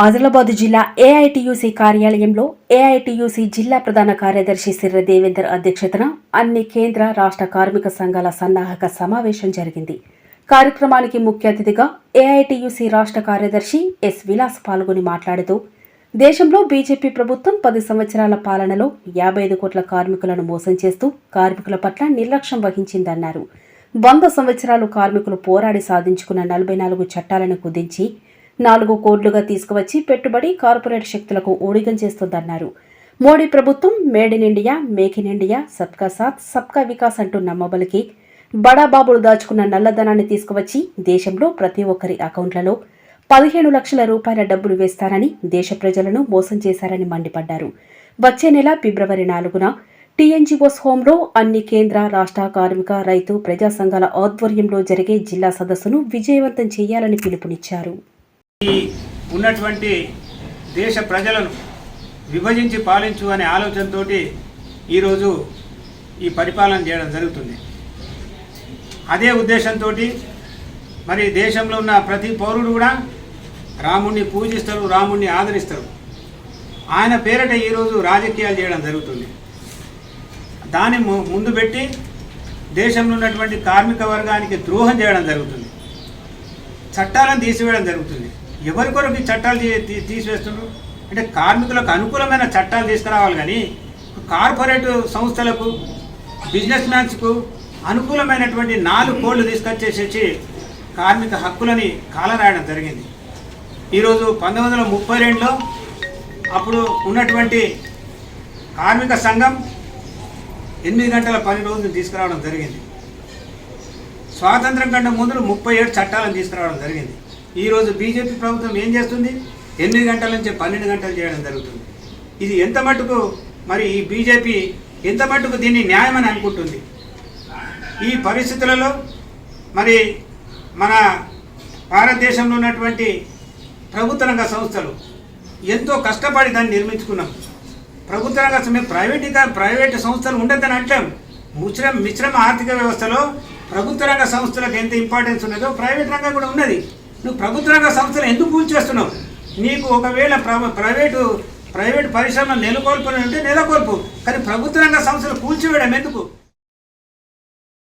ఆదిలాబాద్ జిల్లా ఏఐటియుసి కార్యాలయంలో ఏఐటియుసి జిల్లా ప్రధాన కార్యదర్శి సిర్ర దేవేందర్ అధ్యక్షతన అన్ని కేంద్ర రాష్ట్ర కార్మిక సంఘాల సన్నాహక సమావేశం జరిగింది. కార్యక్రమానికి ముఖ్య అతిథిగా ఏఐటియుసి రాష్ట్ర కార్యదర్శి ఎస్ విలాస్ పాల్గొని మాట్లాడుతూ, దేశంలో బీజేపీ ప్రభుత్వం 10 సంవత్సరాల పాలనలో 55 కోట్ల కార్మికులను మోసం చేస్తూ కార్మికుల పట్ల నిర్లక్ష్యం వహించిందన్నారు. 100 సంవత్సరాలు కార్మికులు పోరాడి సాధించుకున్న 44 చట్టాలను కుదించి 4 కోట్లుగా తీసుకువచ్చి పెట్టుబడి కార్పొరేట్ శక్తులకు ఊడిగం చేస్తోందన్నారు. మోడీ ప్రభుత్వం made in India, make in India, సబ్కా సాత్ సబ్కా వికాస్ అంటూ నమ్మబలికి బడాబాబులు దాచుకున్న నల్లధనాన్ని తీసుకువచ్చి దేశంలో ప్రతి ఒక్కరి అకౌంట్లలో 15 లక్షల రూపాయల డబ్బులు వేస్తారని దేశ ప్రజలను మోసం చేశారని మండిపడ్డారు. వచ్చే నెల ఫిబ్రవరి 4న టీఎన్జీఓస్ హోంలో అన్ని కేంద్ర రాష్ట్ర కార్మిక రైతు ప్రజా సంఘాల ఆధ్వర్యంలో జరిగే జిల్లా సదస్సును విజయవంతం చేయాలని పిలుపునిచ్చారు. ఉన్నటువంటి దేశ ప్రజలను విభజించి పాలించు అనే ఆలోచనతో ఈరోజు ఈ పరిపాలన చేయడం జరుగుతుంది. అదే ఉద్దేశంతో మరి దేశంలో ఉన్న ప్రతి పౌరుడు కూడా రాముణ్ణి పూజిస్తారు, రాముణ్ణి ఆదరిస్తారు. ఆయన పేరిట ఈరోజు రాజకీయాలు చేయడం జరుగుతుంది. దాన్ని ముందు పెట్టి దేశంలో ఉన్నటువంటి కార్మిక వర్గానికి ద్రోహం చేయడం జరుగుతుంది. చట్టాలను తీసివేయడం జరుగుతుంది. ఎవరి కొరకు చట్టాలు తీసివేస్తున్నారు అంటే కార్మికులకు అనుకూలమైన చట్టాలు తీసుకురావాలి, కానీ కార్పొరేట్ సంస్థలకు, బిజినెస్ మ్యాన్స్కు అనుకూలమైనటువంటి 4 కోళ్లు తీసుకొచ్చేసేసి కార్మిక హక్కులని కాలరాయడం జరిగింది. ఈరోజు 1932లో అప్పుడు ఉన్నటువంటి కార్మిక సంఘం 8 గంటల పని రోజులు తీసుకురావడం జరిగింది. స్వాతంత్రం కంటే ముందు 37 చట్టాలను తీసుకురావడం జరిగింది. ఈరోజు బీజేపీ ప్రభుత్వం ఏం చేస్తుంది? 8 గంటల నుంచి 12 గంటలు చేయడం జరుగుతుంది. ఇది ఎంత మట్టుకు మరి ఈ బీజేపీ ఎంత మట్టుకు దీన్ని న్యాయమని అనుకుంటుంది? ఈ పరిస్థితులలో మరి మన భారతదేశంలో ఉన్నటువంటి ప్రభుత్వ రంగ సంస్థలు ఎంతో కష్టపడి దాన్ని నిర్మించుకున్నాం. ప్రభుత్వ రంగ మేము ప్రైవేటు సంస్థలు ఉండద్దని అంటాం. మిశ్రమ ఆర్థిక వ్యవస్థలో ప్రభుత్వ రంగ సంస్థలకు ఎంత ఇంపార్టెన్స్ ఉన్నదో ప్రైవేట్ రంగం కూడా ఉన్నది. నువ్వు ప్రభుత్వ రంగ సంస్థలు ఎందుకు కూల్చేస్తున్నావు? నీకు ఒకవేళ ప్రైవేటు పరిశ్రమలు నెలకొల్పు అంటే నెలకొల్పు, కానీ ప్రభుత్వ రంగ సంస్థలు కూల్చివేయడం ఎందుకు?